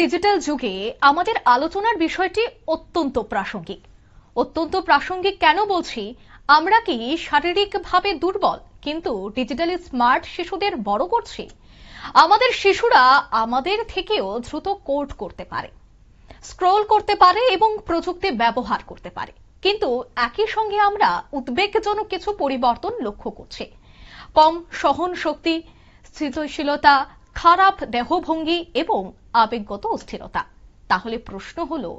Digital যুগে আমাদের আলোচনার বিষয়টি অত্যন্ত প্রাসঙ্গিক কেন বলছি? আমরা কি শারীরিকভাবে দুর্বল কিন্তু ডিজিটালি স্মার্ট শিশুদের বড় করছি? আমাদের শিশুরা আমাদের থেকেও দ্রুত কোড করতে পারে, স্ক্রল করতে পারে এবং প্রযুক্তি ব্যবহার করতে পারে, কিন্তু একই সঙ্গে আমরা উদ্বেগজনক কিছু পরিবর্তন লক্ষ্য করছি। কম সহন শক্তি, স্থিতিশীলতা, খারাপ দেহভঙ্গি এবং আবেগগত অস্থিরতা। তাহলে প্রশ্ন হলো,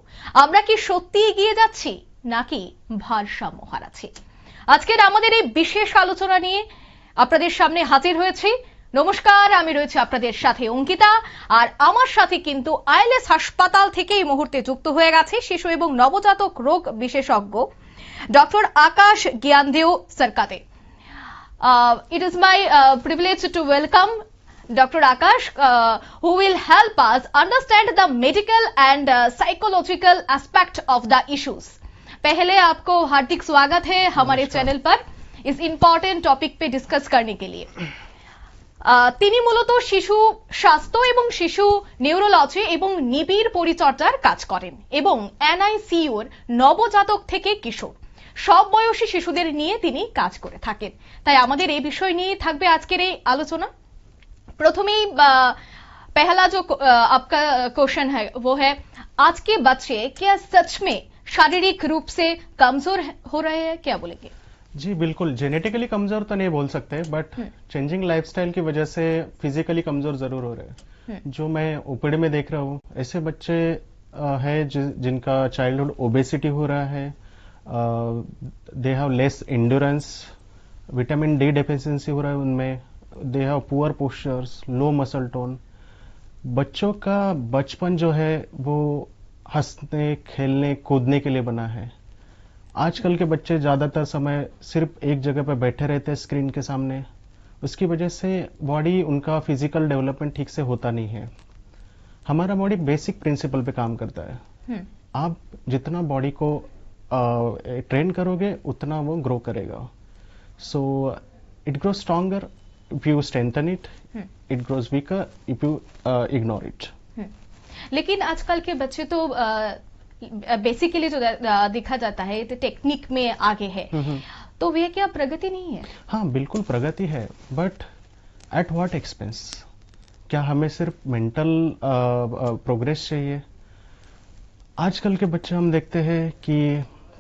আমরা কি সত্যি এগিয়ে যাচ্ছি নাকি ভারসাম্য হারাচ্ছি? আজকের আমাদের এই বিশেষ আলোচনা নিয়ে আপনাদের সামনে হাজির হয়েছি। নমস্কার, আমি রয়েছে আপনাদের সাথে অঙ্কিতা, আর আমার সাথে কিন্তু আইএলএস হাসপাতাল থেকে এই মুহূর্তে যুক্ত হয়ে গেছে শিশু এবং নবজাতক রোগ বিশেষজ্ঞ ডক্টর আকাশ জ্ঞানদেও সরকারে। It is my privilege to welcome Dr. Akash, who will help us understand the medical and psychological aspect of the issues. पहले आपको हार्दिक स्वागत है हमारे चैनल पर इस इम्पोर्टेंट टॉपिक पे डिस्कस करने के लिए। তিনি মূলত শিশু স্বাস্থ্য এবং শিশু নিউরোলজি এবং নিবিড় পরিচর্যার কাজ করেন এবং এনআইসিইউর নবজাতক থেকে কিশোর সব বয়সী শিশুদের নিয়ে তিনি কাজ করে থাকেন। তাই আমাদের এই বিষয় নিয়ে থাকবে আজকের এই আলোচনা। प्रथमेই पहला जो आपका क्वेश्चन है वो है, आज के बच्चे क्या सच में शारीरिक रूप से कमजोर हो रहे हैं? क्या बोलेंगे? जी बिल्कुल, जेनेटिकली कमजोर तो नहीं बोल सकते, बट चेंजिंग लाइफस्टाइल की वजह से फिजिकली कमजोर जरूर हो रहे हैं। जो मैं ओपीडी में देख रहा हूँ, ऐसे बच्चे हैं जिनका चाइल्डहुड ओबेसिटी हो रहा है, they have less endurance, vitamin D deficiency हो रहा है उनमें, they have poor postures, low muscle tone. बच्चों का बचपन जो है वो हंसने, खेलने, कूदने के लिए बना है। आजकल के बच्चे ज्यादातर समय सिर्फ एक जगह पर बैठे रहते हैं स्क्रीन के सामने। उसकी वजह से बॉडी, उनका फिजिकल डेवलपमेंट ठीक से होता नहीं है। हमारा बॉडी बेसिक प्रिंसिपल पे काम करता है। आप जितना बॉडी को ट्रेन करोगे उतना वो ग्रो करेगा। So it grow stronger if you strengthen it, it grows weaker if you ignore it. लेकिन आजकल के बच्चे तो बेसिकली जो देखा जाता है तो टेक्निक में आगे है, तो वे क्या प्रगति नहीं है? हाँ बिल्कुल प्रगति है, बट एट व्हाट एक्सपेंस? क्या हमें सिर्फ मेंटल प्रोग्रेस चाहिए? आजकल के बच्चे हम देखते हैं कि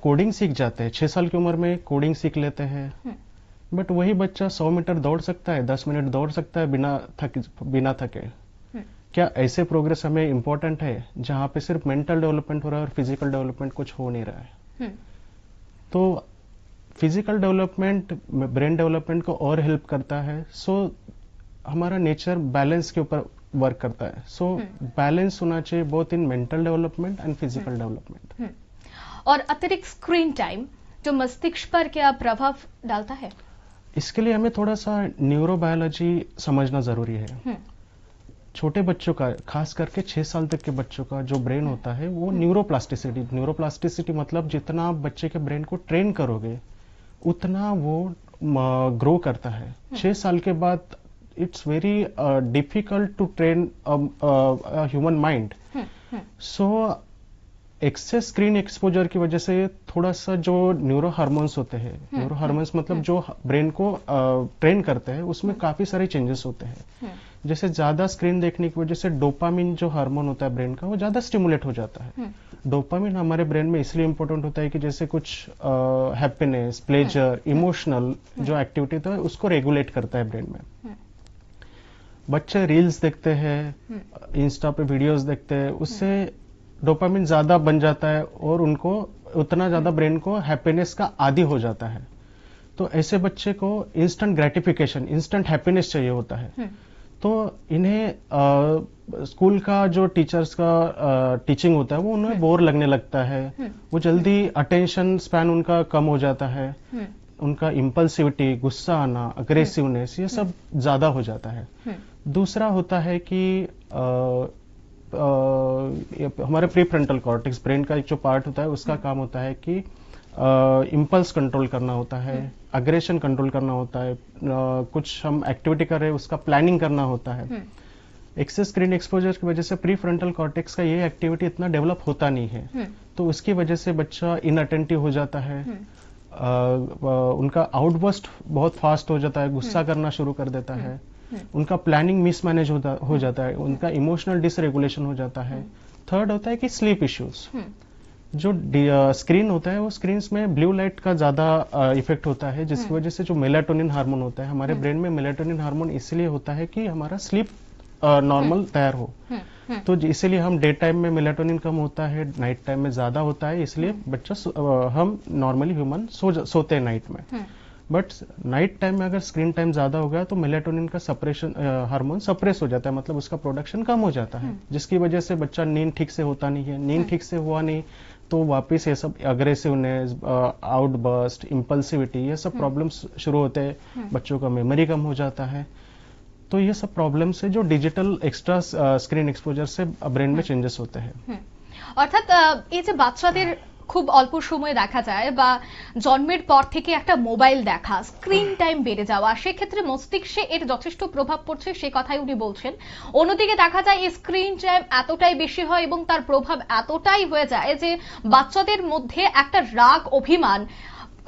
कोडिंग सीख जाते हैं, 6 साल की उम्र में कोडिंग सीख लेते हैं, बट वही बच्चा 100 मीटर दौड़ सकता है, 10 मिनट दौड़ सकता है बिना थके। क्या ऐसे प्रोग्रेस हमें इंपॉर्टेंट है जहां पे सिर्फ मेंटल डेवलपमेंट हो रहा है और फिजिकल डेवलपमेंट कुछ हो नहीं रहा है? तो फिजिकल डेवलपमेंट ब्रेन डेवलपमेंट को और हेल्प करता है। सो हमारा नेचर बैलेंस के ऊपर वर्क करता है। सो बैलेंस होना चाहिए both in mental development and physical development. और अतिरिक्त स्क्रीन टाइम जो मस्तिष्क पर क्या प्रभाव डालता है? इसके लिए हमें थोड़ा सा न्यूरोबायोलॉजी समझना जरूरी है। छोटे बच्चों का, खास करके 6 साल तक के बच्चों का जो ब्रेन होता है वो न्यूरोप्लास्टिसिटी मतलब जितना आप बच्चे के ब्रेन को ट्रेन करोगे उतना वो ग्रो करता है। 6 साल के बाद it's very difficult to train human mind. So excess screen exposure की वजह से थोड़ा सा जो न्यूरो हार्मोन्स होते हैं, न्यूरो हार्मोन्स मतलब जो ब्रेन को ट्रेन करते हैं, उसमें काफी सारे चेंजेस होते हैं। जैसे ज्यादा स्क्रीन देखने की वजह से डोपामिन जो हार्मोन होता है ब्रेन का, वो ज्यादा स्टिमुलेट हो जाता है। डोपामिन हमारे ब्रेन में इसलिए इंपॉर्टेंट होता है कि जैसे कुछ हैप्पीनेस, प्लेजर, इमोशनल जो एक्टिविटी होता है उसको रेगुलेट करता है ब्रेन में। बच्चे रील्स देखते हैं, इंस्टा पे वीडियोस देखते हैं, उससे डोपामिन ज्यादा बन जाता है और उनको उतना ज्यादा ब्रेन को हैप्पीनेस का आदी हो जाता है। तो ऐसे बच्चे को इंस्टेंट ग्रेटिफिकेशन, इंस्टेंट हैप्पीनेस चाहिए होता है। तो इन्हें स्कूल का जो टीचर्स का टीचिंग होता है वो उन्हें बोर लगने लगता है। वो जल्दी अटेंशन स्पैन उनका कम हो जाता है, उनका इम्पल्सिविटी, गुस्सा आना, अग्रेसिवनेस, ये सब ज्यादा हो जाता है। दूसरा होता है कि हमारे प्री फ्रंटल कॉर्टेक्स, ब्रेन का एक जो पार्ट होता है उसका काम होता है कि इम्पल्स कंट्रोल करना होता है, अग्रेशन कंट्रोल करना होता है, कुछ हम एक्टिविटी कर रहे हैं उसका प्लानिंग करना होता है। एक्सेस स्क्रीन एक्सपोजर की वजह से प्री फ्रंटल कॉर्टेक्स का ये एक्टिविटी इतना डेवलप होता नहीं है, तो उसकी वजह से बच्चा इनअटेंटिव हो जाता है, उनका आउटबर्स्ट बहुत फास्ट हो जाता है, गुस्सा करना शुरू कर देता है, उनका प्लानिंग मिसमैनेज हो जाता है, उनका इमोशनल डिसरेगुलेशन हो जाता है। थर्ड होता है कि स्लीप इश्यूज। जो स्क्रीन होता है वो स्क्रीन में ब्लू लाइट का ज्यादा इफेक्ट होता है, जिसकी वजह से जो मेलाटोनिन हार्मोन होता है हमारे ब्रेन में, मेलाटोनिन हार्मोन इसलिए होता है कि हमारा स्लीप नॉर्मल तैयार हो। तो इसीलिए हम डे टाइम में मेलाटोनिन कम होता है, नाइट टाइम में ज्यादा होता है, इसलिए बच्चा हम नॉर्मली ह्यूमन सोते हैं नाइट में। बट नाइट टाइम में अगर स्क्रीन टाइम ज्यादा हो गया तो मेलाटोनिन का सप्रेशन हार्मोन सप्रेस हो जाता है, मतलब उसका प्रोडक्शन कम हो जाता है, जिसकी वजह से बच्चा नींद ठीक से होता नहीं है। नींद ठीक से हुआ नहीं तो वापिस ये सब अग्रेसिवनेस, आउटबर्स्ट, इम्पल्सिविटी, ये सब प्रॉब्लम्स शुरू होते हैं। बच्चों का मेमोरी कम हो जाता है। तो ये सब प्रॉब्लम्स है जो डिजिटल एक्स्ट्रा स्क्रीन एक्सपोजर से ब्रेन में चेंजेस होते हैं। অর্থাৎ এই যে বাচ্চাদের খুব অল্প সময়ে দেখা যায় বা জন্মের পর থেকে একটা মোবাইল দেখা, স্ক্রিন টাইম বেড়ে যাওয়া, সেক্ষেত্রে মস্তিষ্কে এর যথেষ্ট প্রভাব পড়ছে সে কথাই উনি বলছেন। অন্যদিকে দেখা যায় এই স্ক্রিন টাইম এতটাই বেশি হয় এবং তার প্রভাব এতটাই হয়ে যায় যে বাচ্চাদের মধ্যে একটা রাগ অভিমান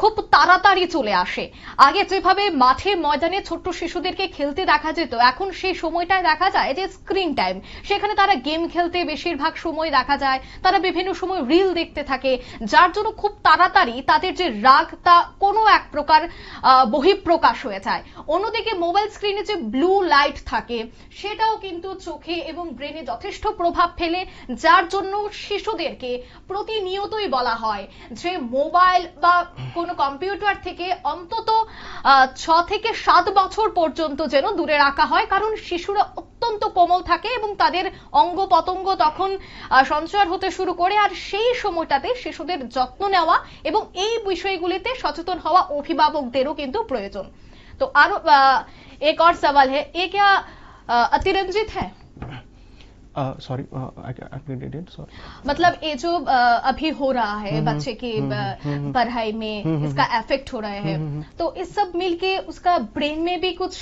খুব তাড়াতাড়ি চলে আসে। আগে যেভাবে মাঠে ময়দানে ছোট্ট শিশুদেরকে খেলতে দেখা যেত, এখন সেই সময়টায় দেখা যায় যে স্ক্রিন টাইম, সেখানে তারা গেম খেলতে বেশিরভাগ সময় দেখা যায়, তারা বিভিন্ন সময় রিল দেখতে থাকে, যার জন্য খুব তাড়াতাড়ি তাদের যে রাগ তা কোনো এক প্রকার বহিঃপ্রকাশ হয়ে যায়। অন্যদিকে মোবাইল স্ক্রিনে যে ব্লু লাইট থাকে সেটাও কিন্তু চোখে এবং ব্রেনে যথেষ্ট প্রভাব ফেলে, যার জন্য শিশুদেরকে প্রতিনিয়তই বলা হয় যে মোবাইল বা কম্পিউটার থেকে অন্তত 6 থেকে 7 বছর পর্যন্ত যেন দূরে রাখা হয়, কারণ শিশুরা অত্যন্ত কোমল থাকে এবং তাদের অঙ্গ পতঙ্গ তখন সঞ্চার হতে শুরু করে, আর সেই সময়টাতে শিশুদের যত্ন নেওয়া এবং এই বিষয়গুলিতে সচেতন হওয়া অভিভাবকদেরও কিন্তু প্রয়োজন। তো আরো एक और सवाल है, ये क्या अतिरंजित है? सॉरी, मतलब ये जो अभी हो रहा है बच्चे की पढ़ाई में इसका इफेक्ट हो रहा है, तो इस सब मिलके उसका ब्रेन में भी कुछ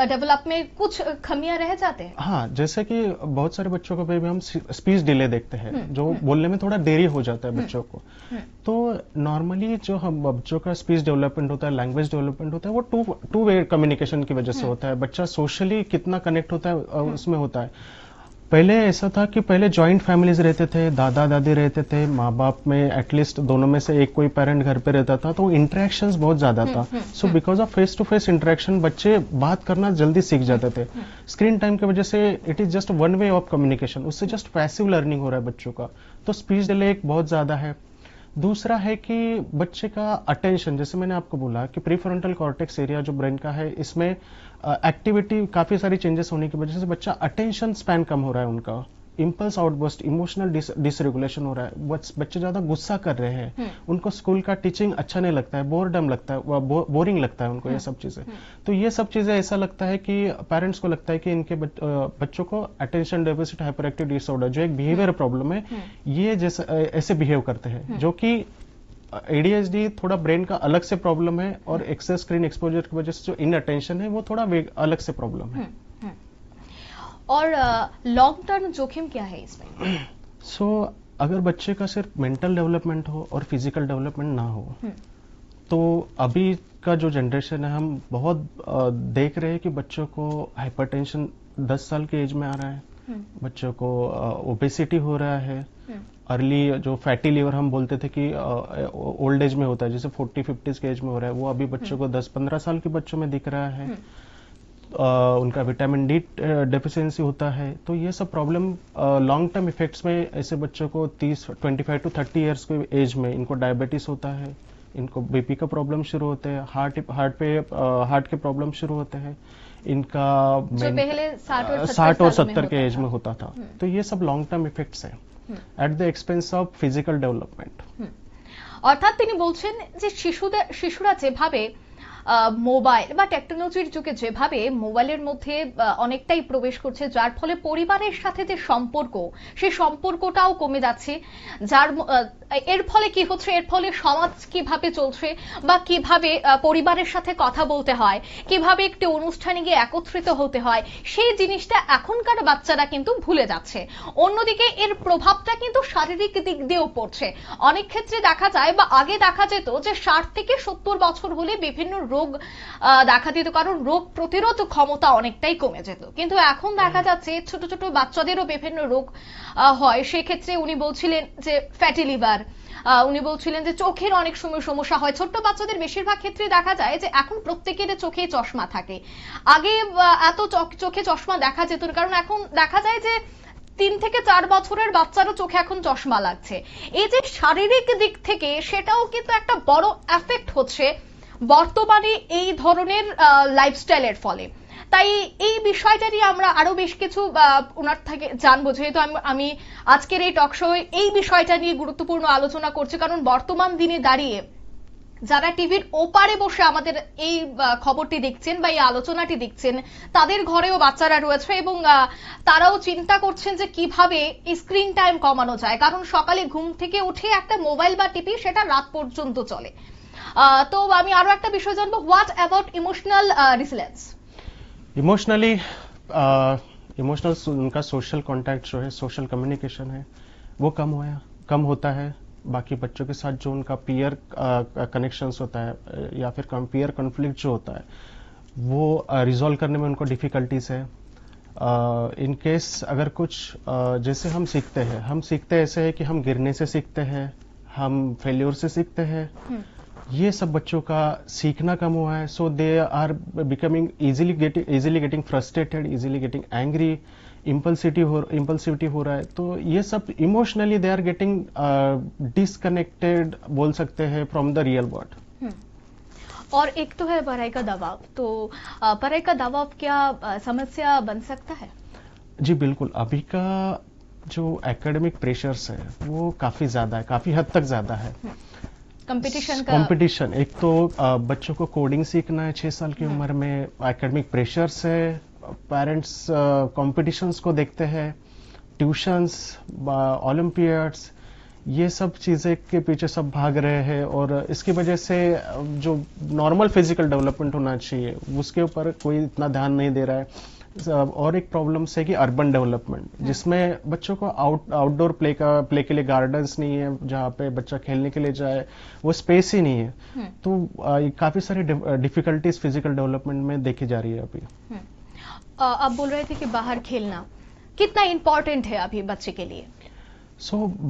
डेवलप में कुछ खमियां रह जाते हैं। हाँ, जैसे कि बहुत सारे बच्चों को भी हम स्पीच डिले देखते हैं, जो बोलने में थोड़ा देरी हो जाता है बच्चों को। तो नॉर्मली जो हम बच्चों का स्पीच डेवलपमेंट होता है, लैंग्वेज डेवलपमेंट होता है, वो टू वे कम्युनिकेशन की वजह से होता है। बच्चा सोशली कितना कनेक्ट होता है उसमें होता है। पहले ऐसा था कि पहले जॉइंट फैमिलीज रहते थे, दादा दादी रहते थे, माँ बाप में एटलीस्ट दोनों में से एक कोई पेरेंट घर पे रहता था, तो इंटरेक्शंस बहुत ज्यादा था। So because of face to face interaction बच्चे बात करना जल्दी सीख जाते थे। स्क्रीन टाइम की वजह से it is just one way of communication, उससे जस्ट पैसिव लर्निंग हो रहा है बच्चों का, तो स्पीच डिले एक बहुत ज्यादा है। दूसरा है कि बच्चे का अटेंशन, जैसे मैंने आपको बोला कि प्रीफ्रंटल कॉर्टेक्स एरिया जो ब्रेन का है, इसमें एक्टिविटी काफी सारी चेंजेस होने की वजह से बच्चा अटेंशन स्पैन कम हो रहा है, उनका इंपल्स आउटबर्स्ट, इमोशनल डिसरेगुलेशन हो रहा है, बच्चे ज्यादा गुस्सा कर रहे हैं, उनको स्कूल का टीचिंग अच्छा नहीं लगता है, बोरडम लगता है, बोरिंग लगता है उनको ये सब चीजें। तो ये सब चीजें ऐसा लगता है कि पेरेंट्स को लगता है कि इनके बच्चों को attention deficit hyper active disorder, जो एक बिहेवियर प्रॉब्लम है, ये जैसे ऐसे बिहेव करते हैं, जो कि एडीएचडी थोड़ा ब्रेन का अलग से प्रॉब्लम है, और एक्सेस स्क्रीन एक्सपोजर की वजह से जो इन अटेंशन है वो थोड़ा अलग से प्रॉब्लम है। और लॉन्ग टर्म जोखिम क्या है इसमें? सो अगर बच्चे का सिर्फ मेंटल डेवलपमेंट हो और फिजिकल डेवलपमेंट ना हो, तो अभी का जो जनरेशन है हम बहुत देख रहे हैं कि बच्चों को हाइपरटेंशन 10 साल की एज में आ रहा है, बच्चों को ओबेसिटी हो रहा है, अर्ली जो फैटी लीवर हम बोलते थे कि ओल्ड एज में होता है, जैसे 40-50 के एज में हो रहा है, वो अभी बच्चों को 10-15 साल के बच्चों में दिख रहा है। उनका विटामिन डी डेफिशिएंसी होता है। तो ये सब प्रॉब्लम लॉन्ग टर्म इफेक्ट्स में ऐसे बच्चों को 25 to 30 ईयर्स के एज में इनको डायबिटीज होता है, इनको बीपी का प्रॉब्लम शुरू होते हैं, हार्ट के प्रॉब्लम शुरू होते हैं, इनका जो पहले 60 और 70 के एज में होता था। तो ये सब लॉन्ग टर्म इफेक्ट्स है at the expense of physical development. অর্থাৎ তিনি বলছেন যে শিশুরা যেভাবে মোবাইল বা টেকনোলজির যুগে যেভাবে মোবাইলের মধ্যে অনেকটাই প্রবেশ করছে, যার ফলে পরিবারের সাথে যে সম্পর্ক, সেই সম্পর্কটাও কমে যাচ্ছে, যার এর ফলে কি হচ্ছে, এর ফলে সমাজ কিভাবে চলছে বা কিভাবে পরিবারের সাথে কথা বলতে হয়, কিভাবে একটি অনুষ্ঠানে গিয়ে একত্রিত হতে হয়, সেই জিনিসটা এখনকার বাচ্চারা কিন্তু ভুলে যাচ্ছে। অন্যদিকে এর প্রভাবটা কিন্তু শারীরিক দিক দিয়েও পড়ছে। অনেক ক্ষেত্রে দেখা যায় বা আগে দেখা যেত যে 60 থেকে 70 বছর হলে বিভিন্ন রোগ দেখা দিত, কারণ রোগ প্রতিরোধ ক্ষমতা অনেকটাই কমে যেত। কিন্তু এখন দেখা যাচ্ছে ছোট ছোট বাচ্চাদেরও বিভিন্ন রোগ হয়। সেক্ষেত্রে উনি বলছিলেন যে ফ্যাটি লিভার, উনি বলছিলেন যে চোখের অনেক সময় সমস্যা হয়। ছোট্ট বাচ্চাদের বেশিরভাগ ক্ষেত্রে দেখা যায় যে এখন প্রত্যেকের চোখে চশমা থাকে। আগে এত চোখে চশমা দেখা যেত না, কারণ এখন দেখা যায় যে 3 থেকে 4 বছরের বাচ্চারও চোখে এখন চশমা লাগছে। এই যে শারীরিক দিক থেকে সেটাও কিন্তু একটা বড় এফেক্ট হচ্ছে বর্তমানে এই ধরনের লাইফস্টাইলের ফলে। তাই এই বিষয়টা নিয়ে আমরা আরো বেশ কিছু ওনার থেকে জানবো, যেহেতু আমি আজকের এই টক শোয়ে এই বিষয়টা নিয়ে গুরুত্বপূর্ণ আলোচনা করছি। কারণ বর্তমান দিনে দাঁড়িয়ে যারা টিভির ওপারে বসে আমাদের এই খবরটি দেখছেন বা এই আলোচনাটি দেখছেন, তাদের ঘরেও বাচ্চারা রয়েছে এবং তারাও চিন্তা করছেন যে কিভাবে স্ক্রিন টাইম কমানো যায়। কারণ সকালে ঘুম থেকে উঠে একটা মোবাইল বা টিভি, সেটা রাত পর্যন্ত চলে। তো আমি আরো একটা বিষয় জানবো, what about emotional resilience? Emotionally emotional उनका सोशल कांटेक्ट जो है, सोशल कम्युनिकेशन है, वो कम होता है। बाकी बच्चों के साथ जो उनका पीयर कनेक्शंस होता है या फिर पीयर कॉन्फ्लिक्ट जो होता है, वो रिजॉल्व करने में उनको डिफिकल्टीज है। इन केस अगर कुछ जैसे हम सीखते ऐसे है कि हम गिरने से सीखते हैं, हम फेल्योर से सीखते हैं। ये सब बच्चों का सीखना कम हुआ है। So they are becoming easily getting frustrated, easily getting angry, impulsivity हो रहा है। तो ये सब emotionally they are getting disconnected बोल सकते हैं फ्रॉम द रियल वर्ल्ड। और एक तो है पढ़ाई का दबाव। तो पढ़ाई का दबाव क्या समस्या बन सकता है? जी बिल्कुल। अभी का जो एकेडमिक प्रेशर्स है वो काफी ज्यादा है, काफी हद तक ज्यादा है। कंपटीशन एक तो बच्चों को कोडिंग सीखना है 6 साल की उम्र में, एकेडमिक प्रेशर्स है, पेरेंट्स कंपटीशंस को देखते हैं, ट्यूशंस, ओलंपियाड्स, ये सब चीजें के पीछे सब भाग रहे हैं। और इसकी वजह से जो नॉर्मल फिजिकल डेवलपमेंट होना चाहिए उसके ऊपर कोई इतना ध्यान नहीं दे रहा है। और एक प्रॉब्लम है कि अर्बन डेवलपमेंट, जिसमें बच्चों को आउटडोर प्ले के लिए गार्डन्स नहीं है जहाँ पे बच्चा खेलने के लिए जाए, वो स्पेस ही नहीं है। तो काफी सारी डिफिकल्टीज फिजिकल डेवलपमेंट में देखी जा रही है अभी। आप बोल रहे थे कि बाहर खेलना कितना इंपॉर्टेंट है अभी बच्चे के लिए?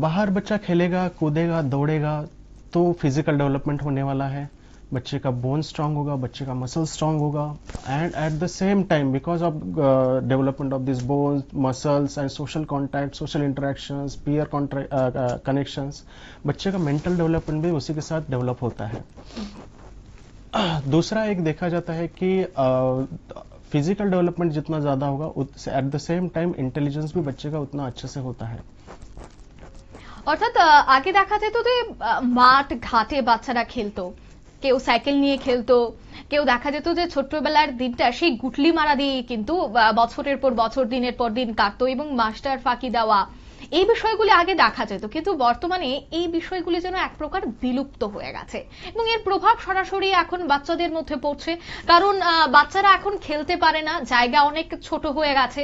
बाहर बच्चा खेलेगा, कूदेगा, दौड़ेगा तो फिजिकल डेवलपमेंट होने वाला है। बच्चे का बोन स्ट्रांग होगा, बच्चे का मसल स्ट्रांग होगा। And at the same time because of development of this bones, muscles and social contact, social interactions, peer connections, बच्चे का मेंटल डेवलपमेंट भी उसी के साथ डेवलप होता है। दूसरा एक देखा जाता है कि फिजिकल डेवलपमेंट जितना ज्यादा होगा at the same time intelligence भी बच्चे का उतना अच्छे से होता है। অর্থাৎ আগে দেখা যেত যে মাঠ ঘাটে বাচ্চারা খেলতো, কেউ সাইকেল নিয়ে খেলতো, কেউ দেখা যেত যে ছোট্টবেলার দিনটা সেই গুটলি মারা দিয়ে কিন্তু বছরের পর বছর, দিনের পর দিন কাটতো এবং মাস্টার ফাঁকি দেওয়া, এই বিষয়গুলি আগে দেখা যেত। কিন্তু বর্তমানে এই বিষয়গুলি যেন এক প্রকার বিলুপ্ত হয়ে গেছে এবং এর প্রভাব সরাসরি এখন বাচ্চাদের মধ্যে পড়ছে। কারণ বাচ্চারা এখন খেলতে পারে না, জায়গা অনেক ছোট হয়ে গেছে।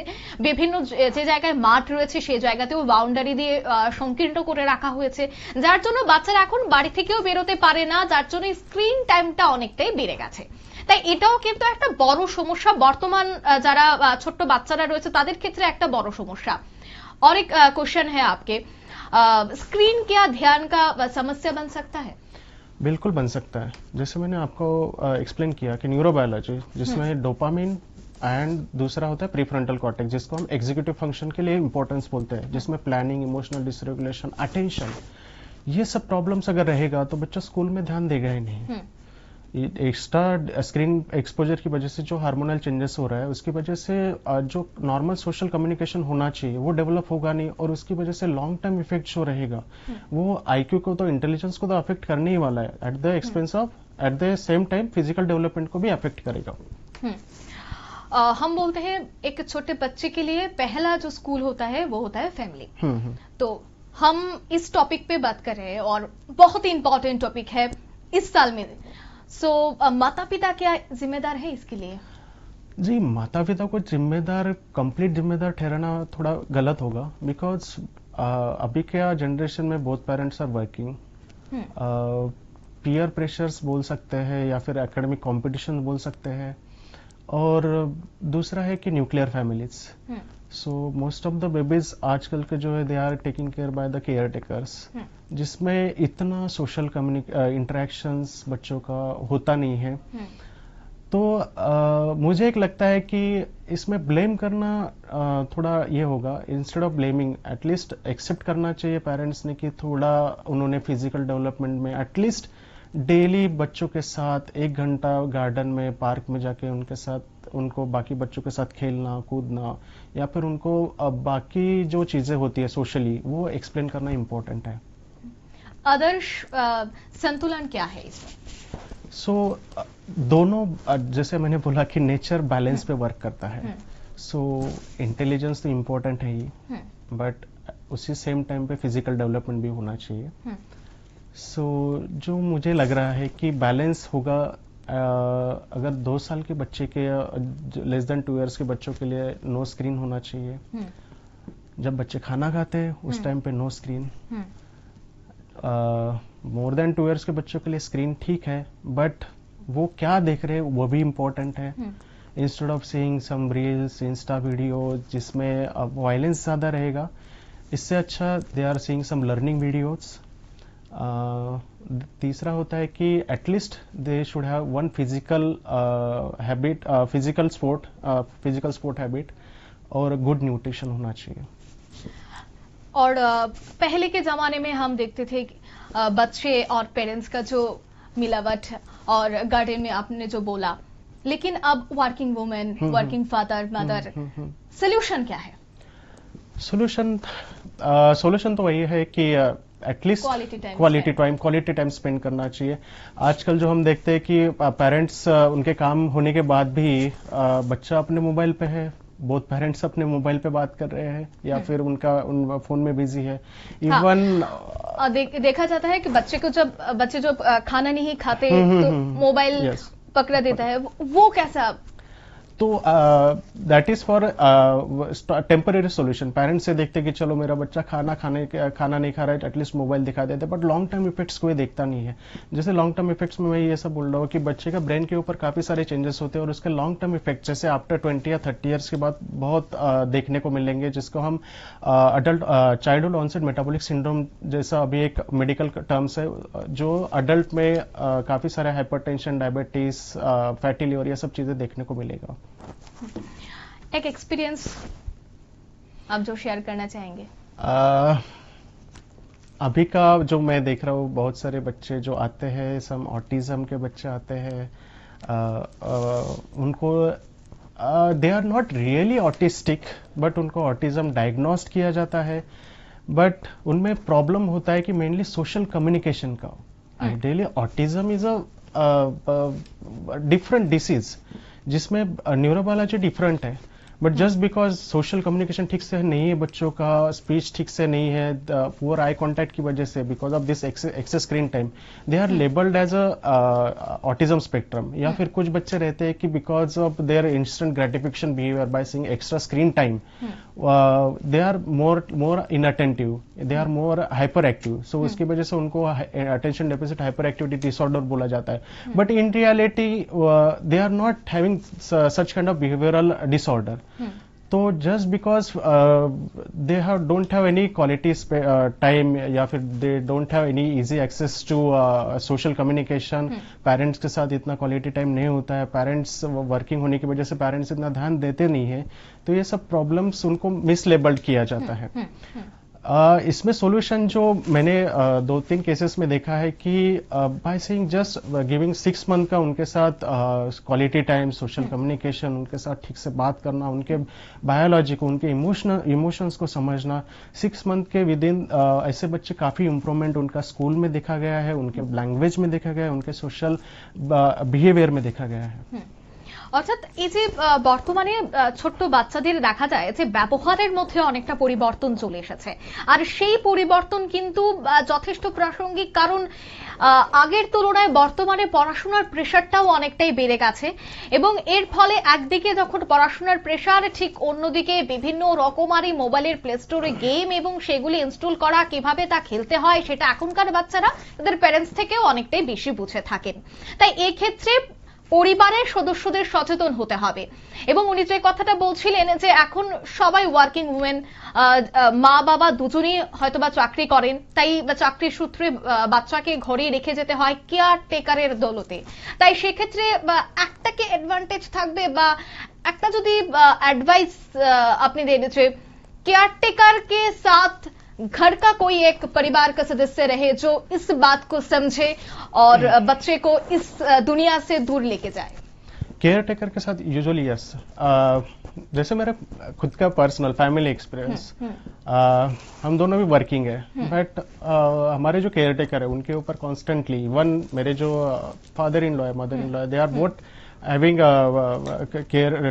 বিভিন্ন যে জায়গায় মাঠ রয়েছে সেই জায়গাতেও বাউন্ডারি দিয়ে সংকীর্ণ করে রাখা হয়েছে, যার জন্য বাচ্চারা এখন বাড়ি থেকেও বেরোতে পারে না, যার জন্য স্ক্রিন টাইমটা অনেকটাই বেড়ে গেছে। তাই এটাও কিন্তু একটা বড় সমস্যা, বর্তমান যারা ছোট্ট বাচ্চারা রয়েছে তাদের ক্ষেত্রে একটা বড় সমস্যা। और एक क्वेश्चन है आपके, स्क्रीन क्या ध्यान का समस्या बन सकता है? बिल्कुल बन सकता है। जैसे मैंने आपको एक्सप्लेन किया कि न्यूरोबायोलॉजी, जिसमें डोपामिन एंड दूसरा होता है प्रीफ्रंटल कॉर्टेक्स, जिसको हम एग्जीक्यूटिव फंक्शन के लिए इंपॉर्टेंस बोलते हैं, जिसमें प्लानिंग, इमोशनल डिसरेगुलेशन, अटेंशन, ये सब प्रॉब्लम्स अगर रहेगा तो बच्चा स्कूल में ध्यान देगा ही नहीं। एक्स्ट्रा स्क्रीन एक्सपोजर की वजह से जो हार्मोनल चेंजेस हो रहा है उसकी वजह से जो नॉर्मल सोशल कम्युनिकेशन होना चाहिए वो डेवलप होगा नहीं, और उसकी वजह से लॉन्ग टर्म इफेक्ट जो रहेगा वो आईक्यू को तो, इंटेलिजेंस को तो अफेक्ट करने ही वाला है, at the expense of, at the same time physical development को भी अफेक्ट करेगा। हम बोलते हैं एक छोटे बच्चे के लिए पहला जो स्कूल होता है वो होता है फैमिली। तो हम इस टॉपिक पे बात कर रहे हैं और बहुत ही इंपॉर्टेंट टॉपिक है इस साल में। माता पिता क्या जिम्मेदार है इसके लिए? जी, माता पिता को कंप्लीट जिम्मेदार ठहराना थोड़ा गलत होगा, बिकॉज अभी क्या जनरेशन में both parents are working. Peer pressures बोल सकते हैं या फिर एकेडमिक कंपटीशन बोल सकते हैं, और दूसरा है कि nuclear families. So most of the babies आजकल के जो है they are taking care by the caretakers, जिसमें इतना सोशल इंटरेक्शंस बच्चों का होता नहीं है। तो मुझे एक लगता है कि इसमें ब्लेम करना थोड़ा ये होगा, instead of blaming at least accept करना चाहिए पेरेंट्स ने कि थोड़ा उन्होंने फिजिकल डेवलपमेंट में एटलीस्ट डेली बच्चों के साथ 1 घंटा गार्डन में पार्क में जाके उनके साथ उनको बाकी बच्चों के साथ खेलना कूदना, या फिर उनको बाकी जो चीजें होती है सोशली वो एक्सप्लेन करना इम्पोर्टेंट है। आदर्श संतुलन क्या है इसमें? दोनों, जैसे मैंने बोला कि नेचर बैलेंस पे वर्क करता है। इंटेलिजेंस तो इम्पोर्टेंट है ही, बट उसी सेम टाइम पे फिजिकल डेवलपमेंट भी होना चाहिए। जो मुझे लग रहा है कि बैलेंस होगा, अगर 2 साल के बच्चे के लेस देन 2 इयर्स के बच्चों के लिए नो स्क्रीन होना चाहिए। जब बच्चे खाना खाते हैं उस टाइम पे no screen. More than 2 years के बच्चों के लिए स्क्रीन ठीक है, बट वो क्या देख रहे हैं वो भी इम्पोर्टेंट है। Instead of seeing some reels, insta video जिसमें वायलेंस ज्यादा रहेगा, इससे अच्छा they are seeing some learning videos. तीसरा होता है कि at least they should have one physical habit, physical sport habit, और गुड न्यूट्रिशन होना चाहिए। और पहले के जमाने में हम देखते थे बच्चे और पेरेंट्स का जो मिलावट, और गार्डन में आपने जो बोला, लेकिन अब working women, working father, mother, solution क्या है? सोल्यूशन तो वही है कि एटलीस्ट क्वालिटी टाइम स्पेंड करना चाहिए। आजकल जो हम देखते हैं कि पेरेंट्स उनके काम होने के बाद भी बच्चा अपने मोबाइल पे है, बोथ पेरेंट्स अपने मोबाइल पे बात कर रहे हैं, या फिर उन फोन में बिजी है। इवन देखा जाता है कि बच्चे जो खाना नहीं खाते तो मोबाइल पकड़ा देता है, वो कैसा? तो that is for temporary solution. Parents से देखते कि चलो मेरा बच्चा खाना नहीं खा रहा है, एटलीस्ट मोबाइल दिखा देते, बट लॉन्ग टर्म इफेक्ट्स कोई देखता नहीं है। जैसे लॉन्ग टर्म इफेक्ट्स में मैं ये सब बोल रहा हूँ कि बच्चे का ब्रेन के ऊपर काफी सारे चेंजेस होते हैं, और उसके लॉन्ग टर्म इफेक्ट जैसे आफ्टर 20 या 30 ईयर्स के बाद बहुत देखने को मिलेंगे, जिसको हम चाइल्डहुड ऑनसेट मेटाबॉलिक सिंड्रोम जैसा अभी एक मेडिकल टर्म्स है, जो अडल्ट में काफी सारे हाइपरटेंशन, डायबिटीज, फैटी लिवर, ये सब चीजें देखने को मिलेगा। एक एक्सपीरियंस आप जो शेयर करना चाहेंगे? अभी का जो मैं देख रहा हूँ, बहुत सारे बच्चे जो आते हैं, सम ऑटिज्म के बच्चे आते हैं, उनको they are not really autistic, but उनको ऑटिज्म डायग्नोस्ड किया जाता है, बट उनमें प्रॉब्लम होता है कि मेनली सोशल कम्युनिकेशन का। Ideally autism is a different disease जिसमें न्यूरोबायोलॉजी डिफरेंट है, but just because social communication ठीक से नहीं है बच्चों का, स्पीच ठीक से नहीं है, पुअर आई कॉन्टैक्ट की वजह से, because of this excess screen time, they are labelled as a autism spectrum. या फिर कुछ बच्चे रहते हैं कि because of their instant gratification behaviour by seeing extra screen time, they are more inattentive, they are more hyper active. So उसकी वजह से उनको attention deficit hyper activity disorder बोला जाता है, but in reality they are not having such kind of behavioural disorder. तो just because they don't have any quality time, या फिर they don't have any easy access to social communication, parents के साथ इतना quality time नहीं होता है, parents working होने की वजह से पेरेंट्स इतना ध्यान देते नहीं है, तो ये सब प्रॉब्लम्स उनको मिसलेबल्ड किया जाता है। इसमें सॉल्यूशन जो मैंने 2-3 केसेस में देखा है कि by saying just giving 6 month का उनके साथ क्वालिटी टाइम, सोशल कम्युनिकेशन, उनके साथ ठीक से बात करना, उनके बायोलॉजी को, उनके इमोशंस को समझना, 6 मंथ के विद इन ऐसे बच्चे काफी इंप्रूवमेंट उनका स्कूल में देखा गया है, उनके लैंग्वेज में देखा गया है, उनके सोशल बिहेवियर में देखा गया है। অর্থাৎ এই যে বর্তমানে ছোট্ট বাচ্চাদের দেখা যায় যে ব্যবহারের মধ্যে অনেকটা পরিবর্তন চলে এসেছে, আর সেই পরিবর্তন কিন্তু যথেষ্ট প্রাসঙ্গিক, কারণ আগের তুলনায় বর্তমানে পড়াশোনার প্রেশারটাও অনেকটাই বেড়ে গেছে, এবং এর ফলে একদিকে যখন পড়াশোনার প্রেশার, ঠিক অন্যদিকে বিভিন্ন রকমারি মোবাইলের প্লে স্টোরে গেম এবং সেগুলি ইনস্টল করা, কিভাবে তা খেলতে হয় সেটা এখনকার বাচ্চারা তাদের প্যারেন্টস থেকেও অনেকটাই বেশি বুঝে থাকেন। তাই এই ক্ষেত্রে পরিবারের সদস্যদের সচেতন হতে হবে। এবং উনি যে কথাটা বলছিলেন যে এখন সবাই ওয়ার্কিং উমেন, মা বাবা দুজনই হয়তোবা চাকরি করেন, তাই চাকরির সূত্রে বাচ্চাকে ঘরে রেখে যেতে হয় কেয়ার টেকারের দৌলতে। তাই সেক্ষেত্রে একটা কি অ্যাডভান্টেজ থাকবে, বা একটা যদি অ্যাডভাইস আপনি দেন যে केयर टेकर के साथ घर का कोई एक परिवार का सदस्य रहे जो इस बात को समझे और बच्चे को इस दुनिया से दूर लेके जाए। केयर टेकर के साथ यूजुअली यस, जैसे मेरा खुद का पर्सनल फैमिली एक्सपीरियंस, हम दोनों भी वर्किंग है, बट हमारे जो केयर टेकर है उनके ऊपर कॉन्स्टेंटली इवन मेरे जो फादर इन लॉ है, मदर इन लॉ है, they are both having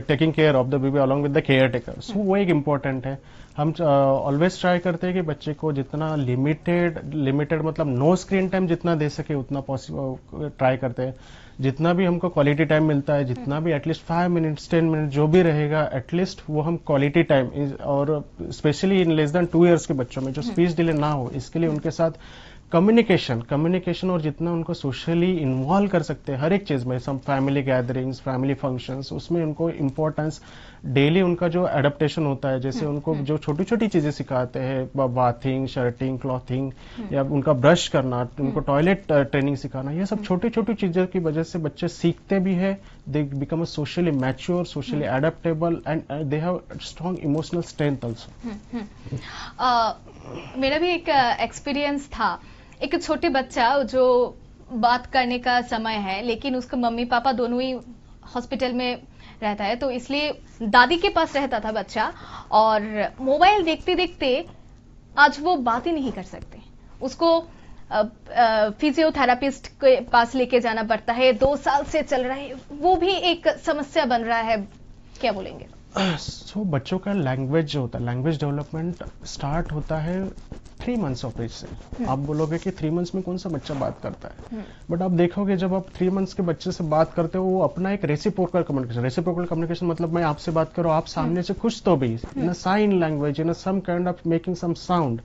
taking care of the baby along with the care taker. So वो एक इम्पोर्टेंट है। हम ऑलवेज ट्राई करते हैं कि बच्चे को जितना लिमिटेड मतलब नो स्क्रीन टाइम जितना दे सके उतना पॉसिबल ट्राई करते हैं। जितना भी हमको क्वालिटी टाइम मिलता है, जितना भी एटलीस्ट 5 मिनट्स 10 मिनट जो भी रहेगा, एटलीस्ट वो हम क्वालिटी टाइम, और specially in less than 2 years के बच्चों में जो स्पीच डिले ना हो, इसके लिए उनके साथ कम्युनिकेशन और जितना उनको सोशली इन्वॉल्व कर सकते हैं हर एक चीज में, some family gatherings, family functions, उसमें उनको इम्पोर्टेंस डेली उनका जो एडेप्टेशन होता है, जैसे उनको जो छोटी छोटी चीजें सिखाते हैं, बाथिंग, शर्टिंग, क्लॉथिंग, या उनका ब्रश करना, उनको टॉयलेट ट्रेनिंग सिखाना, ये सब छोटी छोटी चीजों की वजह से बच्चे सीखते भी है, they become a socially mature, socially adaptable, and they have strong emotional strength also. मेरा भी एक एक्सपीरियंस था, एक छोटे बच्चा जो बात करने का समय है, लेकिन उसके मम्मी पापा दोनों ही हॉस्पिटल में रहता है, तो इसलिए दादी के पास रहता था बच्चा, और मोबाइल देखते देखते आज वो बात ही नहीं कर सकते। उसको फिजियोथेरापिस्ट के पास लेके जाना पड़ता है, 2 साल से चल रहा है, वो भी एक समस्या बन रहा है। क्या बोलेंगे? बच्चों का लैंग्वेज जो होता है, लैंग्वेज डेवलपमेंट स्टार्ट होता है 3 मंथ्स ऑफ एज से। आप बोलोगे कि 3 मंथ्स में कौन सा बच्चा बात करता है, बट आप देखोगे जब आप 3 मंथ्स के बच्चे से बात करते हो, वो अपना एक रेसिप्रोकल कम्युनिकेशन मतलब मैं आपसे बात करूं, आप सामने से कुछ तो भी in a sign language, in a some kind of making some sound,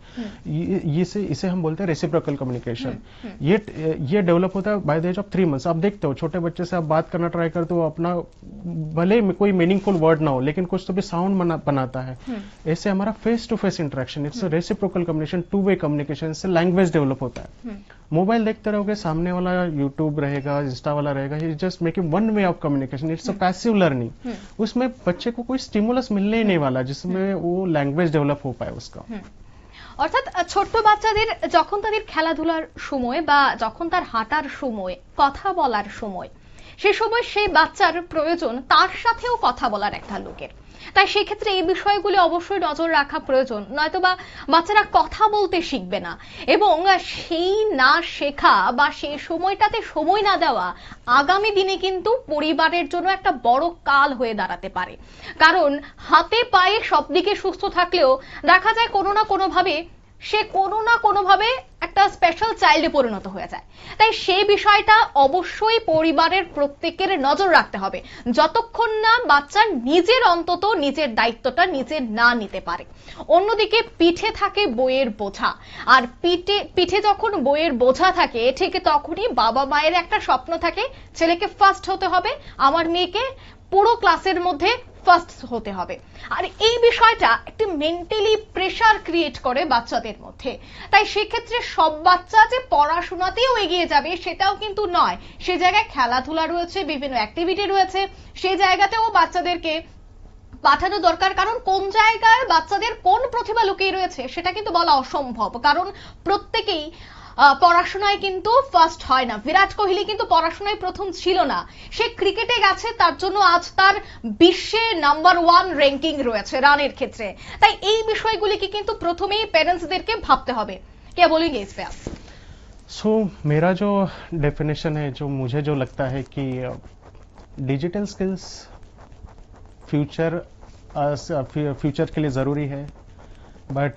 इसे हम बोलते हैं रेसिप्रोकल कम्युनिकेशन। ये डेवलप होता है by the age of 3 months. आप देखते हो छोटे बच्चे से आप बात करना ट्राई करते हो, अपना भले कोई मीनिंगफुल वर्ड ना हो लेकिन कुछ तो भी साउंड बनाता है। ऐसे हमारा face to face interaction, it's reciprocal communication, 2 way communication से लैंग्वेज डेवलप होता है। मोबाइल देखते रहोगे, सामने वाला यूट्यूब रहेगा, इंस्टा वाला रहेगा, just making 1 way of communication, it's a passive learning. उसमें बच्चे को कोई स्टिमुलस मिलने ही नहीं वाला जिसमें वो लैंग्वेज डेवलप हो पाए उसका। অর্থাৎ ছোট্ট বাচ্চাদের যখন তাদের খেলাধুলার সময় বা যখন তার হাঁটার সময়, কথা বলার সময়, সে সময় সেই বাচ্চার প্রয়োজন তার সাথেও কথা বলার একটা লোকের। তাই সেক্ষেত্রে এই বিষয়গুলি অবশ্যই নজর রাখা প্রয়োজন, নয়তোবা বাচ্চারা কথা বলতে শিখবে না, এবং সেই না শেখা বা সেই সময়টাতে সময় না দেওয়া আগামী দিনে কিন্তু পরিবারের জন্য একটা বড় কাল হয়ে দাঁড়াতে পারে। কারণ হাতে পায়ে সব দিকে সুস্থ থাকলেও দেখা যায় কোনো না কোনোভাবে সে কোনো না কোনোভাবে একটা স্পেশাল চাইল্ডে পরিণত হয়ে যায়। তাই সেই বিষয়টা অবশ্যই পরিবারের প্রত্যেকের নজর রাখতে হবে, যতক্ষণ না বাচ্চা নিজের অন্তত নিজের দায়িত্বটা নিজে না নিতে পারে। অন্যদিকে পিঠে থাকে বইয়ের বোঝা, আর পিঠে যখন বইয়ের বোঝা থাকে ঠিক তখনই বাবা মায়ের একটা স্বপ্ন থাকে ছেলেকে ফার্স্ট হতে হবে, আমার মেয়েকে পুরো ক্লাসের মধ্যে ফার্স্ট হতে হবে। আর এই বিষয়টা একটি মেন্টালি প্রেসার ক্রিয়েট করে বাচ্চাদের মধ্যে। তাই সেক্ষেত্রে সব বাচ্চা যে পড়াশোনাতেও এগিয়ে যাবে সেটাও কিন্তু নয়, সে জায়গায় খেলাধুলা রয়েছে, বিভিন্ন অ্যাক্টিভিটি রয়েছে, সেই জায়গাতেও বাচ্চাদেরকে পাঠানো দরকার। কারণ কোন জায়গায় বাচ্চাদের কোন প্রতিভা লুকিয়ে রয়েছে সেটা কিন্তু বলা অসম্ভব, কারণ প্রত্যেকেই পড়াশোনায় কিন্তু ফার্স্ট হয় না। বিরাট কোহলি কিন্তু পড়াশোনায় প্রথম ছিল না, সে ক্রিকেটে গেছে, তার জন্য আজ তার বিশ্বে নাম্বার 1 র্যাঙ্কিং রয়েছে রানের ক্ষেত্রে। তাই এই বিষয়গুলিকে কিন্তু প্রথমেই প্যারেন্টসদেরকে ভাবতে হবে। क्या बोलेंगे इस पे आप? मेरा जो डेफिनेशन है, जो मुझे जो लगता है कि डिजिटल स्किल्स फ्यूचर के लिए ज़रूरी है, बट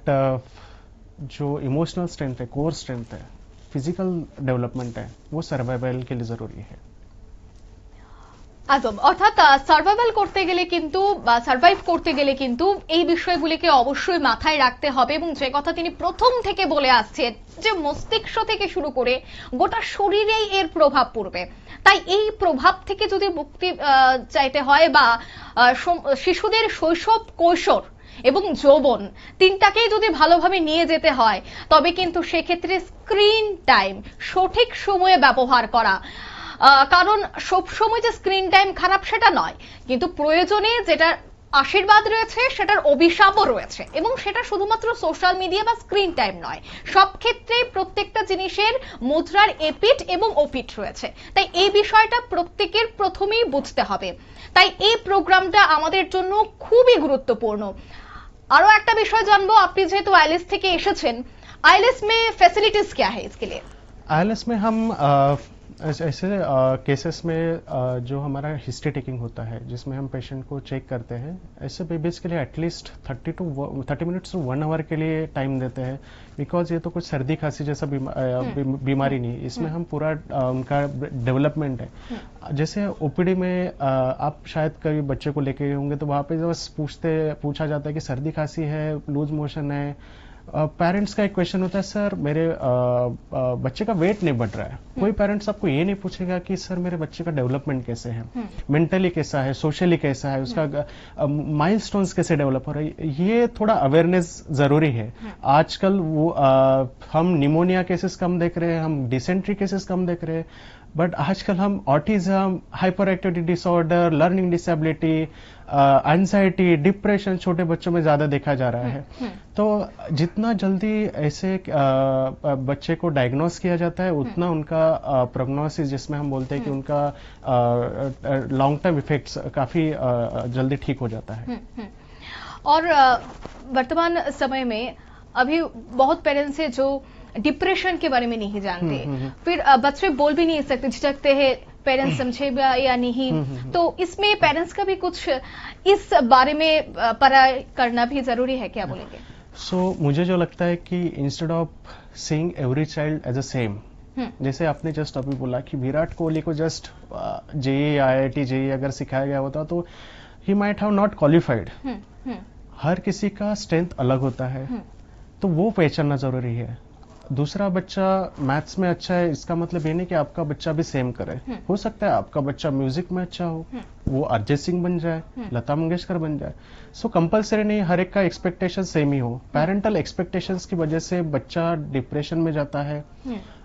जो इमोशनल स्ट्रेंथ है, कोर स्ट्रेंथ है, फिजिकल डेवलपमेंट है, वो सर्वाइवल के लिए ज़रूरी है। একদম, অর্থাৎ সার্ভাইভাল করতে গেলে কিন্তু বা সার্ভাইভ করতে গেলে কিন্তু এই বিষয়গুলিকে অবশ্যই মাথায় রাখতে হবে, এবং যে কথা তিনি প্রথম থেকে বলে আসছেন যে মস্তিষ্ক থেকে শুরু করে গোটা শরীরেই এর প্রভাব পড়বে। তাই এই প্রভাব থেকে যদি মুক্তি চাইতে হয় বা শিশুদের শৈশব, কৈশোর এবং যৌবন তিনটাকেই যদি ভালোভাবে নিয়ে যেতে হয়, তবে কিন্তু সেক্ষেত্রে স্ক্রিন টাইম সঠিক সময়ে ব্যবহার করা, কারণ সব সময় যে স্ক্রিন টাইম খারাপ সেটা নয়, কিন্তু প্রয়োজনে যেটা আশীর্বাদ রয়েছে সেটার অভিশাপও রয়েছে, এবং সেটা শুধুমাত্র সোশ্যাল মিডিয়া বা স্ক্রিন টাইম নয়, সব ক্ষেত্রেই প্রত্যেকটা জিনিসের মুদ্রার এপিঠ এবং ওপিঠ রয়েছে। তাই এই বিষয়টা প্রত্যেকের প্রথমেই বুঝতে হবে। তাই এই প্রোগ্রামটা আমাদের জন্য খুবই গুরুত্বপূর্ণ। আরো একটা বিষয় জানবো, আপনি যেহেতু আইএলএস থেকে এসেছেন, आईएलएस में फैसिलिटीज क्या है इसके लिए? आईएलएस में हम ऐसे केसेस में जो हमारा हिस्ट्री टेकिंग होता है, जिसमें हम पेशेंट को चेक करते हैं, ऐसे बेबीज के लिए एटलीस्ट 30 मिनट्स टू 1 आवर के लिए टाइम देते हैं, बिकॉज ये तो कुछ सर्दी खांसी जैसा बीमारी नहीं, इसमें हम पूरा उनका डेवलपमेंट है। जैसे ओपीडी में आप शायद कभी बच्चे को लेके होंगे तो वहां पे बस पूछा जाता है कि सर्दी खांसी है, लूज मोशन है। पेरेंट्स का एक क्वेश्चन होता है, सर मेरे बच्चे का वेट नहीं बढ़ रहा है। कोई पेरेंट्स आपको ये नहीं पूछेगा कि सर मेरे बच्चे का डेवलपमेंट कैसे है, मेंटली कैसा है, सोशली कैसा है, उसका माइलस्टोन्स कैसे डेवलप हो रहा है। ये थोड़ा अवेयरनेस जरूरी है। आजकल वो हम निमोनिया केसेस कम देख रहे हैं, हम डिसेंट्री केसेस कम देख रहे हैं, बट आजकल हम autism, hyper activity disorder, learning disability, anxiety, depression छोटे बच्चों में ज्यादा देखा जा रहा है। तो जितना जल्दी ऐसे बच्चे को डायग्नोस किया जाता है, उतना उनका प्रोग्नोसिस, जिसमें हम बोलते हैं कि उनका लॉन्ग टर्म इफेक्ट्स काफी जल्दी ठीक हो जाता है। और वर्तमान समय में अभी बहुत पेरेंट्स है जो डिप्रेशन के बारे में नहीं जानते, फिर बच्चे बोल भी नहीं सकते, झिझकते हैं पेरेंट्स समझे या नहीं। तो इसमें पेरेंट्स का भी कुछ इस बारे में पढ़ाई करना भी जरूरी है, क्या बोलेंगे? मुझे जो लगता है कि instead of seeing every child as a same, जैसे आपने जस्ट अभी बोला कि विराट कोहली को जस्ट जेईई, आईआईटी, जेईई अगर सिखाया गया होता तो ही माइट हैव नॉट क्वालिफाइड। हर किसी का स्ट्रेंथ अलग होता है, तो वो पहचानना जरूरी है। दूसरा बच्चा मैथ्स में अच्छा है, इसका मतलब ये नहीं कि आपका बच्चा भी सेम करे। हो सकता है आपका बच्चा म्यूजिक में अच्छा हो, वो अरिजीत सिंह बन जाए, लता मंगेशकर बन जाए। सो कंपलसरी नहीं हर एक का एक्सपेक्टेशन सेम ही हो। पेरेंटल एक्सपेक्टेशंस की वजह से बच्चा डिप्रेशन में जाता है,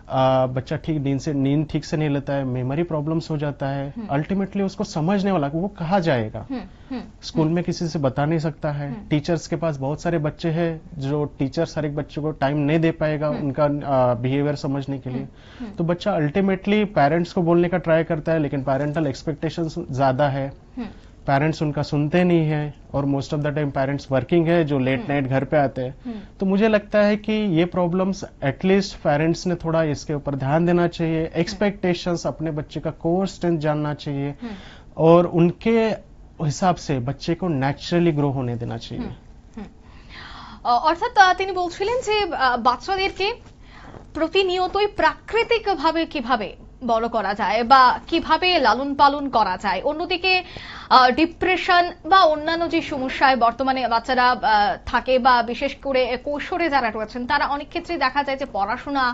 बच्चा नींद ठीक से नहीं लेता है, मेमोरी प्रॉब्लम्स हो जाता है। अल्टीमेटली उसको समझने वाला वो कहाँ जाएगा, स्कूल में किसी से बता नहीं सकता है। टीचर्स के पास बहुत सारे बच्चे हैं जो टीचर्स हर एक बच्चे को टाइम नहीं दे पाएगा उनका बिहेवियर समझने के लिए। तो बच्चा अल्टीमेटली पेरेंट्स को बोलने का ट्राई करता है, लेकिन पेरेंटल एक्सपेक्टेशंस ज्यादा है, पेरेंट्स उनका सुनते नहीं है, और most of the time parents working है जो लेट नाइट घर पे आते हैं। तो मुझे लगता है कि ये प्रॉब्लम्स एटलीस्ट पेरेंट्स ने थोड़ा इसके ऊपर ध्यान देना चाहिए। एक्सपेक्टेशंस, अपने बच्चे का कोर स्ट्रेंथ जानना चाहिए, और उनके हिसाब से बच्चे को ন্যাচারালি গ্রো होने देना चाहिए। অর্থাৎ তিনি বলছিলেন যে বাচ্চাদেরকে প্রতিনিয়তই প্রাকৃতিকভাবে কিভাবে বড় করা যায় বা কিভাবে লালন পালন করা যায়। অন্যদিকে ডিপ্রেশন বা অন্যান্য যে সমস্যায় বর্তমানে বাচ্চারা থাকে বা বিশেষ করে কৈশোরে যারা রয়েছেন, তারা অনেক ক্ষেত্রে দেখা যায় যে পড়াশোনা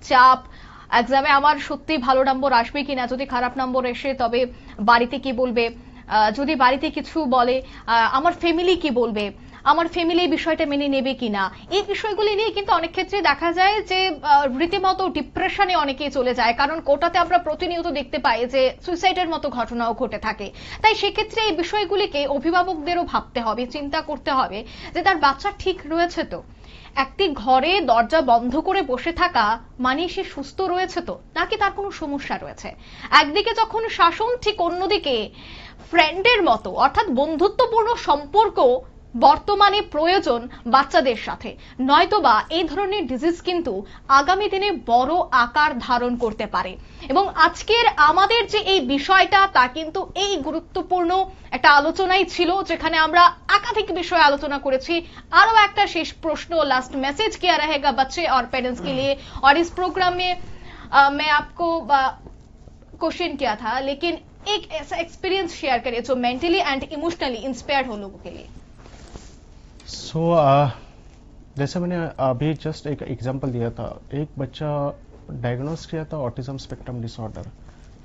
চাপ, এক্সামে আমার সত্যি ভালো নম্বর আসবে কিনা, যদি খারাপ নম্বর এসে তবে বাড়িতে কি বলবে, যদি বাড়িতে কিছু বলে আমার ফ্যামিলি কি বলবে, আমার ফ্যামিলি এই বিষয়টা মেনে নেবে কিনা, এই বিষয়গুলি নিয়ে কিন্তু অনেক ক্ষেত্রে দেখা যায় যে রীতিমতো ডিপ্রেশনে অনেকেই চলে যায়, কারণ কোটাতে আমরা প্রতিনিয়ত দেখতে পাই যে সুইসাইডের মতো ঘটনাও ঘটে থাকে। তাই সেক্ষেত্রে এই বিষয়গুলিকে অভিভাবকদেরও ভাবতে হবে, চিন্তা করতে হবে যে তার বাচ্চা ঠিক রয়েছে তো। একটি ঘরে দরজা বন্ধ করে বসে থাকা মানে সে সুস্থ রয়েছে তো, নাকি তার কোনো সমস্যা রয়েছে। একদিকে যখন শাসন, ঠিক অন্যদিকে ফ্রেন্ডের মতো অর্থাৎ বন্ধুত্বপূর্ণ সম্পর্ক বর্তমানে প্রয়োজন বাচ্চাদের সাথে, নয়তোবা এই ধরনের ডিজিজ কিন্তু আগামী দিনে বড় আকার ধারণ করতে পারে। এবং আজকের আমাদের যে এই বিষয়টা তা কিন্তু এই গুরুত্বপূর্ণ একটা আলোচনাই ছিল, যেখানে আমরা একাধিক বিষয় আলোচনা করেছি। আরো একটা শেষ প্রশ্ন, লাস্ট मैसेज क्या रहेगा बच्चे और पेरेंट्स के लिए, और इस प्रोग्राम में मैं आपको क्वेश्चन किया था, लेकिन एक ऐसा एक्सपीरियंस शेयर करिए जो मेंटली एंड इमोशनली इंस्पायर्ड हो लोगों के लिए। सो जैसे मैंने अभी जस्ट एक एग्जांपल दिया था, एक बच्चा डायग्नोस किया था autism spectrum disorder,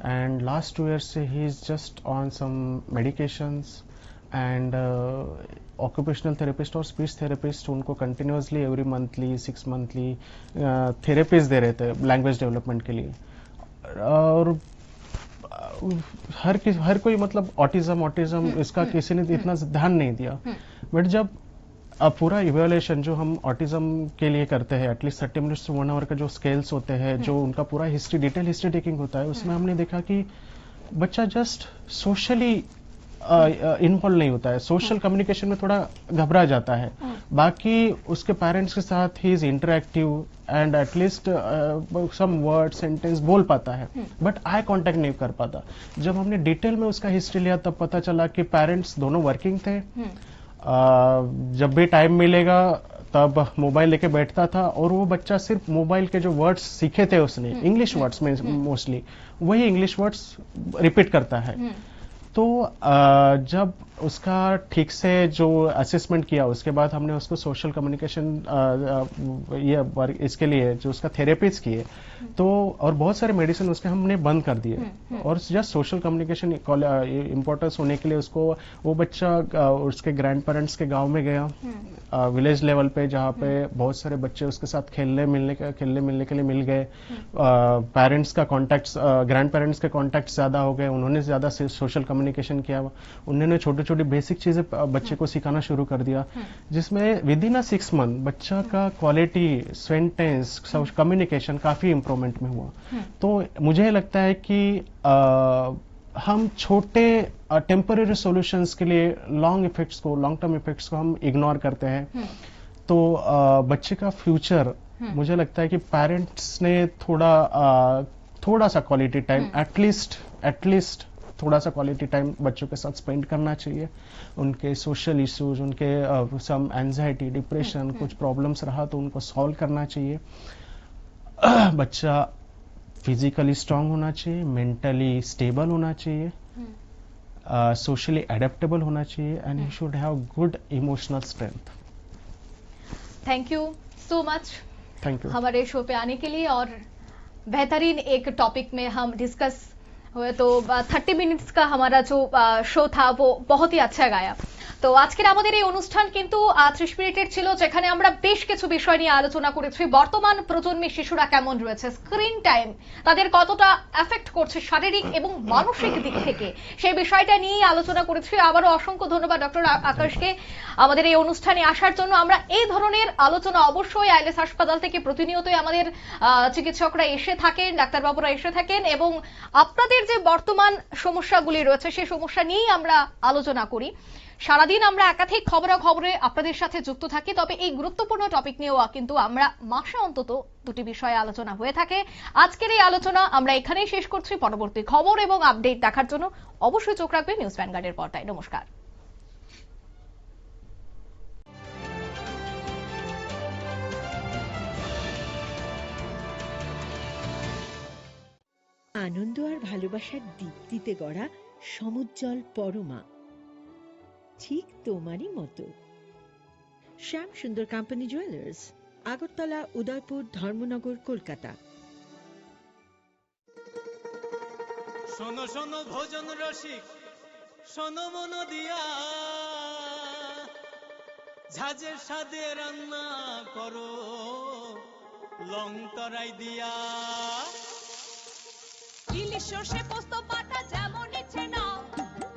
and last 2 years से ही is just on some medications, and occupational therapist और स्पीच थेरेपिस्ट उनको continuously every monthly 6 monthly therapies दे रहे थे लैंग्वेज डेवलपमेंट के लिए। और हर कोई मतलब ऑटिज्म इसका किसी ने इतना ध्यान नहीं दिया। बट जब अब पूरा इवेल्युएशन जो हम ऑटिज्म के लिए करते हैं, एटलीस्ट 30 मिनट्स टू 1 hour का जो स्केल्स होते हैं, जो उनका पूरा हिस्ट्री डिटेल हिस्ट्री टेकिंग होता है, उसमें हमने देखा कि बच्चा जस्ट सोशली इन्वॉल्व नहीं होता है, सोशल कम्युनिकेशन में थोड़ा घबरा जाता है। बाकी उसके पेरेंट्स के साथ ही is interactive and at least some word sentence बोल पाता है, बट आई कांटेक्ट नहीं कर पाता। जब हमने डिटेल में उसका हिस्ट्री लिया तब पता चला कि पेरेंट्स दोनों वर्किंग थे, जब भी टाइम मिलेगा तब मोबाइल लेके बैठता था, और वो बच्चा सिर्फ मोबाइल के जो वर्ड्स सीखे थे उसने, इंग्लिश वर्ड्स में मोस्टली, वही इंग्लिश वर्ड्स रिपीट करता है। तो जब उसका ठीक से जो असेसमेंट किया, उसके बाद हमने उसको सोशल कम्युनिकेशन इसके लिए जो उसका थेरेपीज किए, तो और बहुत सारे मेडिसिन उसके हमने बंद कर दिए, और जस्ट सोशल कम्युनिकेशन इम्पोर्टेंस होने के लिए उसको, वो बच्चा उसके ग्रैंड पेरेंट्स के गांव में गया, विलेज लेवल पे, जहाँ पे बहुत सारे बच्चे उसके साथ खेलने मिलने के लिए मिल गए। पेरेंट्स का कॉन्टैक्ट, ग्रैंड पेरेंट्स के कॉन्टैक्ट ज्यादा हो गए, उन्होंने ज्यादा सोशल कम्युनिकेशन किया, उन्होंने छोटी छोटी बेसिक चीजें बच्चे को सिखाना शुरू कर दिया, जिसमें विद इन 6 month बच्चा का क्वालिटी, सेंटेंस, कम्युनिकेशन काफी इंप्रूवमेंट में हुआ। तो मुझे लगता है कि हम छोटे टेम्पररी सॉल्यूशंस के लिए लॉन्ग टर्म इफेक्ट्स को हम इग्नोर करते हैं। तो बच्चे का फ्यूचर, मुझे लगता है कि पेरेंट्स ने थोड़ा सा क्वालिटी टाइम, एटलीस्ट थोड़ा सा क्वालिटी टाइम बच्चों के साथ स्पेंड करना चाहिए। उनके सोशल इश्यूज, उनके सम एंजाइटी, डिप्रेशन, कुछ प्रॉब्लम्स रहा तो उनको सॉल्व करना चाहिए। बच्चा फिजिकली स्ट्रांग होना चाहिए, मेंटली स्टेबल होना चाहिए, सोशली एडेप्टेबल होना चाहिए, and he should have good emotional strength. Thank you so much thank you हमारे शो पे आने के लिए, और बेहतरीन एक टॉपिक में हम डिस्कस हुए। तो 30 मिनट्स का हमारा जो शो था वो बहुत ही अच्छा गया। তো আজকের আমাদের এই অনুষ্ঠান কিন্তু 30 মিনিটের ছিল, যেখানে আমরা বেশ কিছু বিষয় নিয়ে আলোচনা করেছি। বর্তমান প্রজন্মের শিশুরা কেমন রয়েছে, স্ক্রিন টাইম তাদের কতটা এফেক্ট করছে শারীরিক এবং মানসিক দিক থেকে, সেই বিষয়টা নিয়েই আলোচনা করেছি। আবারও অসংখ্য ধন্যবাদ ডক্টর আকাশকে আমাদের এই অনুষ্ঠানে আসার জন্য। আমরা এই ধরনের আলোচনা অবশ্যই আইএলএস হাসপাতাল থেকে প্রতিনিয়তই আমাদের চিকিৎসকরা এসে থাকেন, ডাক্তারবাবুরা এসে থাকেন, এবং আপনাদের যে বর্তমান সমস্যাগুলি রয়েছে সেই সমস্যা নিয়েই আমরা আলোচনা করি। সারাদিন আমরা একাধিক খবরে আপনাদের সাথে যুক্ত থাকি, তবে এই গুরুত্বপূর্ণ টপিক নিয়েও কিন্তু আমরা মাসে অন্তত 2টি বিষয়ে আলোচনা হয়ে থাকে। আজকের এই আলোচনা আমরা এখানেই শেষ করছি। পরবর্তী খবর এবং আপডেট দেখার জন্য অবশ্যই চোখ রাখবেন নিউজ ভ্যানগার্ডের পর্দায়। নমস্কার। আনন্দ আর ভালোবাসার দীপ্তিতে গড়া সমুজ্জ্বল পরমা, ঠিক তোমারই মতো। শ্যাম সুন্দর কোম্পানি জুয়েলার্স, আগরতলা, উদয়পুর, ধর্মনগর, কলকাতা। শোনো শোনো ভোজন রসিক, শোনো মন দিয়া, ঝাঁঝের স্বাদে রান্না করো লং তরাই দিয়া। ইলিশ সর্ষে পোস্ত বাটা যেমন ইচ্ছে নাও,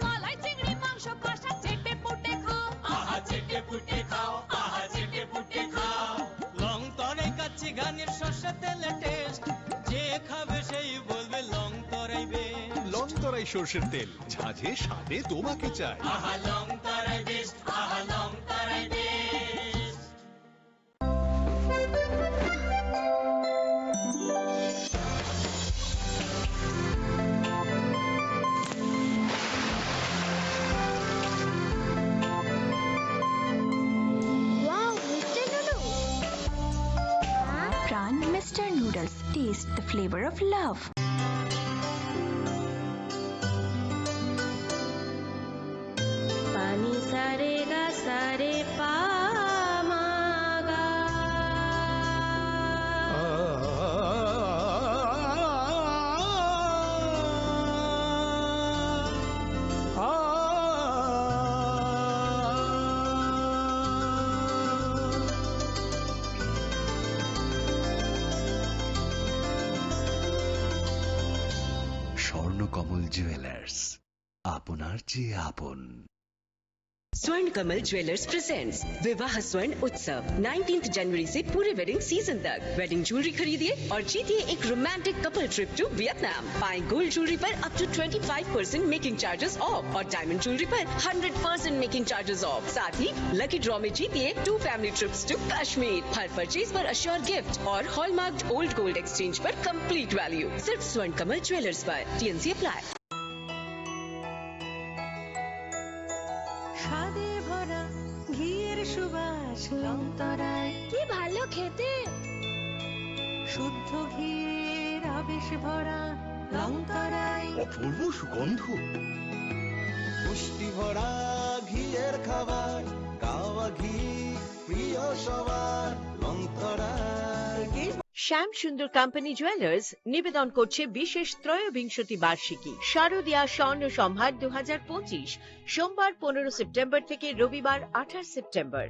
মালাই চিংড়ি মাংস কষা চেটে পুটে খাও, আহা চেটে পুটে খাও, আহা চেটে পুটে খাও। লং তরাই কাচ্চি ঘানির সর্ষে তেলে টেস্ট, যে খাবে সেই বলবে লং তরাই বেস্ট। লং তরাই তরাই সর্ষের তেল, ঝাঁঝে স্বাদে তোমাকে চাই। আহা লং তরাই বেস্ট, আহা long Terai best. Wow, Mr. Noodles! Run, Mr. Noodles. Taste the flavor of love. पानी सारे गा सारे पा मा गा। স্বর্ণকমল জুয়েলার্স, আপনার চেয়ে আপন। स्वर्ण कमल ज्वेलर्स प्रेजेंट्स विवाह स्वर्ण उत्सव 19 जनवरी से पूरे वेडिंग सीजन तक। वेडिंग ज्वेलरी खरीदिए और जीतिए एक romantic couple trip to Vietnam. पाएं गोल्ड ज्वेलरी पर up to 25% making charges off और डायमंड ज्वेलरी पर 100% मेकिंग चार्जेस ऑफ। साथ ही लकी ड्रॉ में जीतिए 2 फैमिली ट्रिप्स टू कश्मीर। हर परचेज पर अश्योर गिफ्ट और हॉलमार्क ओल्ड गोल्ड एक्सचेंज पर कंप्लीट वैल्यू सिर्फ स्वर्ण कमल ज्वेलर्स पर। TNC apply. স্বাদে ভরা ঘিয়ের সুবাস লংতরায়, কি ভালো খেতে! শুদ্ধ ঘিয়ের আবেশ ভরা লংতরায়। অপূর্ব সুগন্ধ। পুষ্টি ভরা ঘিয়ের খাবার, গাওয়া ঘি প্রিয় সবার, লং তরাই। শ্যাম সুন্দর কোম্পানি জুয়েলার্স নিবেদন করছে বিশেষ ত্রয়োবিংশতি বার্ষিকী শারদীয়া স্বর্ণ সম্ভার 2025, সোমবার 15 সেপ্টেম্বর থেকে রবিবার 28 সেপ্টেম্বর।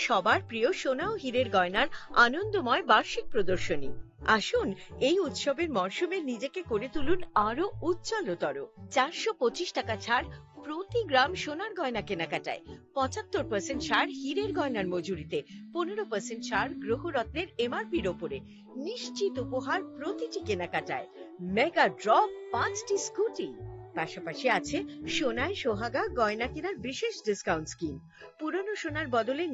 সবার প্রিয় সোনা ও হীরের গয়নার আনন্দময় বার্ষিক প্রদর্শনী। আসুন এই উৎসবের মরশুমে নিজেকে করে তুলুন আরো উজ্জ্বলতর। 425 টাকা ছাড় প্রতি গ্রাম সোনার গয়না কেনাকাটায়, 75% ছাড় হীরের গয়নার মজুরিতে, 15% ছাড় গ্রহরত্নের MRPর ওপরে, নিশ্চিত উপহার প্রতিটি কেনাকাটায়, মেগা ড্র 5টি স্কুটি। পাশাপাশি আছে সোনায় সোহাগা গয়না কেনার বিশেষ ডিসকাউন্ট স্কিম। পুরনো সোনার বদলে